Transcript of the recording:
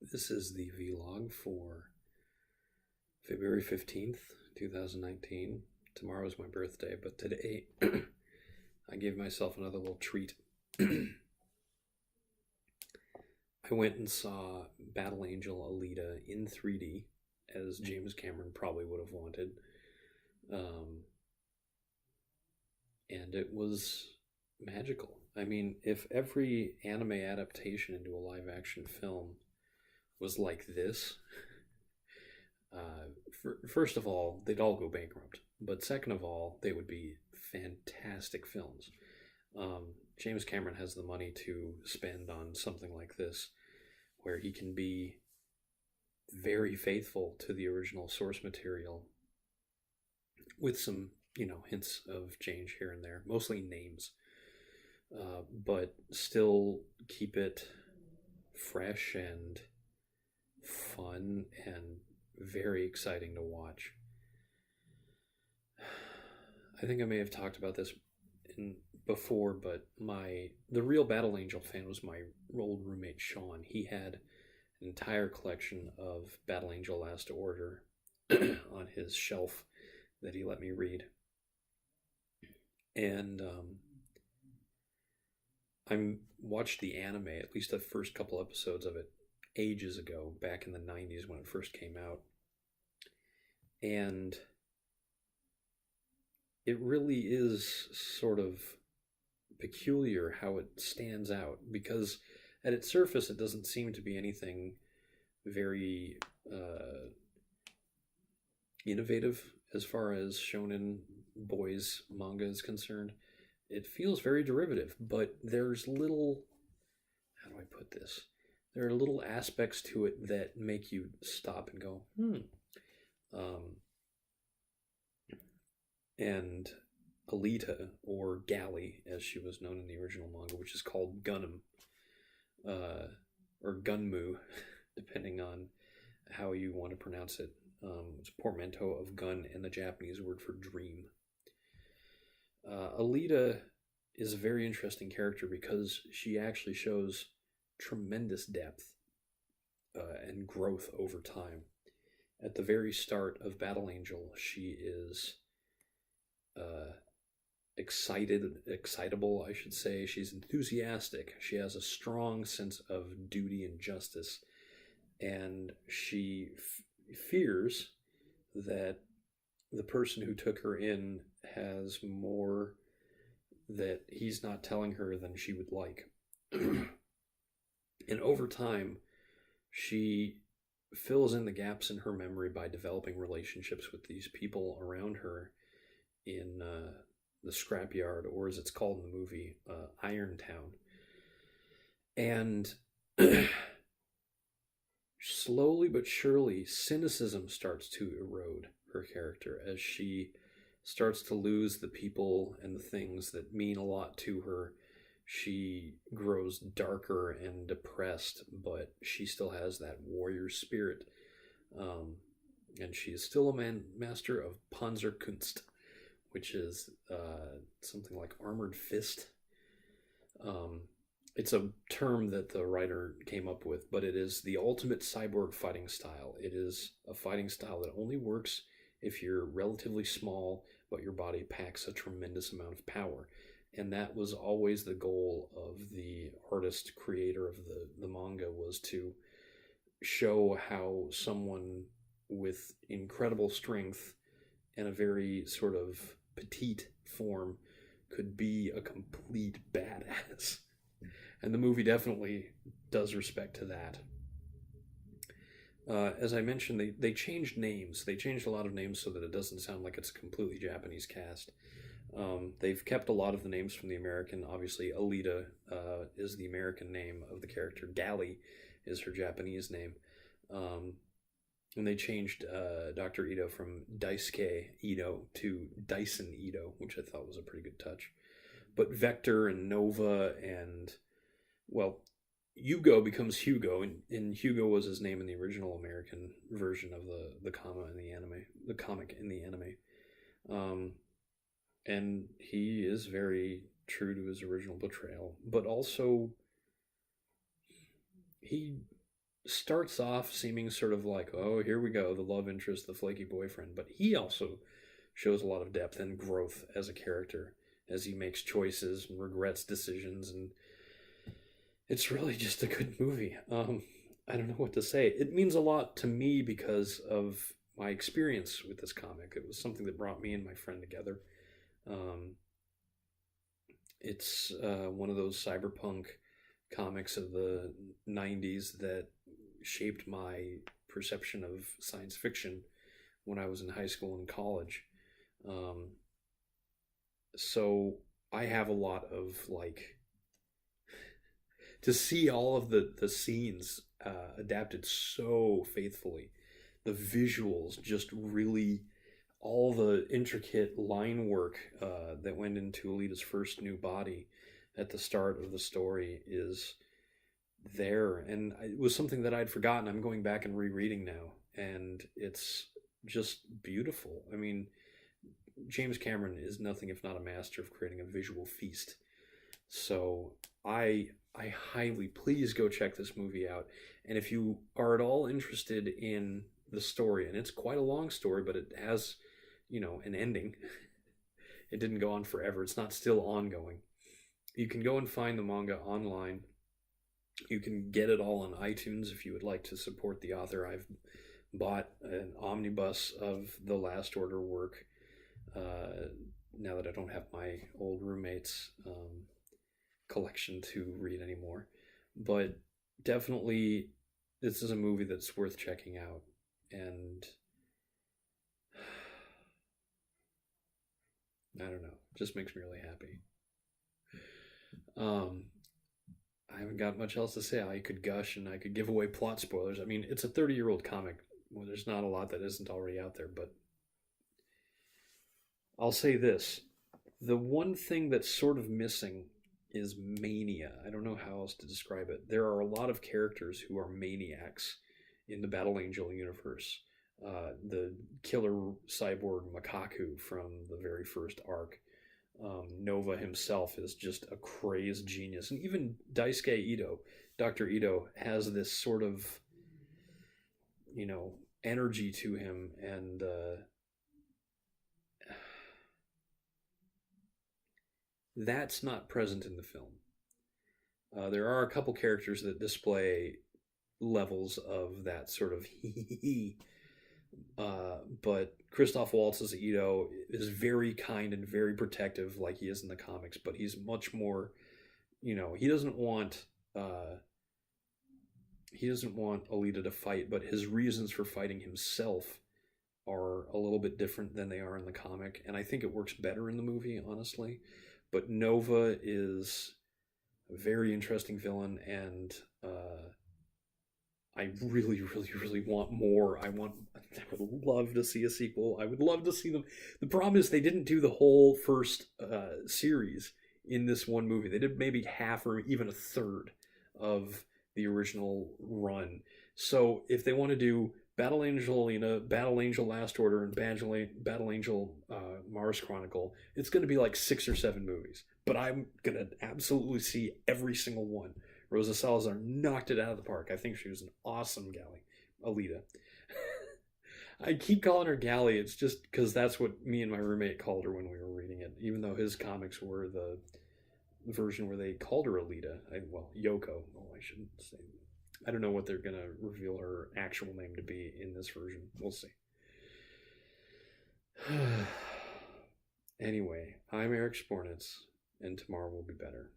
This is the vlog for February 15th, 2019. Tomorrow's my birthday, but today I gave myself another little treat. I went and saw Battle Angel Alita in 3D, as James Cameron probably would have wanted. And it was magical. I mean, if every anime adaptation into a live action film was like this, first of all, they'd all go bankrupt. But second of all, they would be fantastic films. James Cameron has the money to spend on something like this, where he can be very faithful to the original source material with some, hints of change here and there, mostly names, but still keep it fresh and fun and very exciting to watch. I think I may have talked about this before, but the real Battle Angel fan was my old roommate Sean. He had an entire collection of Battle Angel Last Order on his shelf that he let me read. And I watched the anime, at least the first couple episodes of it, ages ago, back in the 90s when it first came out. And it really is sort of peculiar how it stands out, because at its surface it doesn't seem to be anything very innovative as far as shonen boys manga is concerned. It feels very derivative, but there's little, how do I put this? There are little aspects to it that make you stop and go, and Alita, or Galley, as she was known in the original manga, which is called Gunum, or Gunmu, depending on how you want to pronounce it. It's a portmanteau of gun and the Japanese word for dream. Alita is a very interesting character because she actually shows tremendous depth and growth over time. At the very start of Battle Angel, she is excitable, I should say. She's enthusiastic. She has a strong sense of duty and justice, and she fears that the person who took her in has more that he's not telling her than she would like. And over time, she fills in the gaps in her memory by developing relationships with these people around her in the scrapyard, or as it's called in the movie, Irontown. And slowly but surely, cynicism starts to erode her character as she starts to lose the people and the things that mean a lot to her. She grows darker and depressed, but she still has that warrior spirit. And she is still a master of Panzerkunst, which is something like armored fist. It's a term that the writer came up with, but it is the ultimate cyborg fighting style. It is a fighting style that only works if you're relatively small, but your body packs a tremendous amount of power. And that was always the goal of the artist creator of the manga, was to show how someone with incredible strength and a very sort of petite form could be a complete badass. And the movie definitely does respect to that. As I mentioned, they changed names. They changed a lot of names so that it doesn't sound like it's a completely Japanese cast. They've kept a lot of the names from the American. Obviously, Alita is the American name of the character. Galley is her Japanese name. And they changed Dr. Ito from Daisuke Ito to Dyson Ito, which I thought was a pretty good touch. But Vector and Nova and, well, Hugo becomes Hugo, and Hugo was his name in the original American version of the comic in the anime. And he is very true to his original portrayal, but also he starts off seeming sort of like, oh, here we go, the love interest, the flaky boyfriend, but he also shows a lot of depth and growth as a character as he makes choices and regrets decisions, and it's really just a good movie. I don't know what to say. It means a lot to me because of my experience with this comic. It was something that brought me and my friend together. Um, it's one of those cyberpunk comics of the 90s that shaped my perception of science fiction when I was in high school and college. Um, so I have a lot of like to see all of the scenes adapted so faithfully, the visuals just really all the intricate line work that went into Alita's first new body at the start of the story is there, and it was something that I'd forgotten. I'm going back and rereading now, and it's just beautiful. I mean, James Cameron is nothing if not a master of creating a visual feast. So I highly please go check this movie out. And if you are at all interested in the story, and it's quite a long story, but it has, an ending. It didn't go on forever. It's not still ongoing. You can go and find the manga online. You can get it all on iTunes if you would like to support the author. I've bought an omnibus of the Last Order work now that I don't have my old roommate's collection to read anymore. But definitely, this is a movie that's worth checking out. And I don't know, just makes me really happy. Um, I haven't got much else to say. I could gush and I could give away plot spoilers. I mean, it's a 30-year-old comic. Well, there's not a lot that isn't already out there, but I'll say this. The one thing that's sort of missing is mania. I don't know how else to describe it. There are a lot of characters who are maniacs in the Battle Angel universe. The killer cyborg Makaku from the very first arc. Nova himself is just a crazed genius. And even Daisuke Ito, Dr. Ito, has this sort of, energy to him. And that's not present in the film. There are a couple characters that display levels of that sort of but Christoph Waltz as Ito is very kind and very protective, like he is in the comics. But he's much more, he doesn't want Alita to fight, but his reasons for fighting himself are a little bit different than they are in the comic, and I think it works better in the movie, honestly. But Nova is a very interesting villain, and I really, really, really want more. I would love to see a sequel. I would love to see them. The problem is they didn't do the whole first series in this one movie. They did maybe half or even a third of the original run. So if they want to do Battle Angel Alina, Battle Angel Last Order, and Battle Angel Mars Chronicle, it's going to be like 6 or 7 movies. But I'm going to absolutely see every single one. Rosa Salazar knocked it out of the park. I think she was an awesome Galley, Alita. I keep calling her Galley. It's just because that's what me and my roommate called her when we were reading it, even though his comics were the version where they called her Alita. Yoko. Oh, I shouldn't say. I don't know what they're going to reveal her actual name to be in this version. We'll see. Anyway, I'm Eric Spornitz, and tomorrow will be better.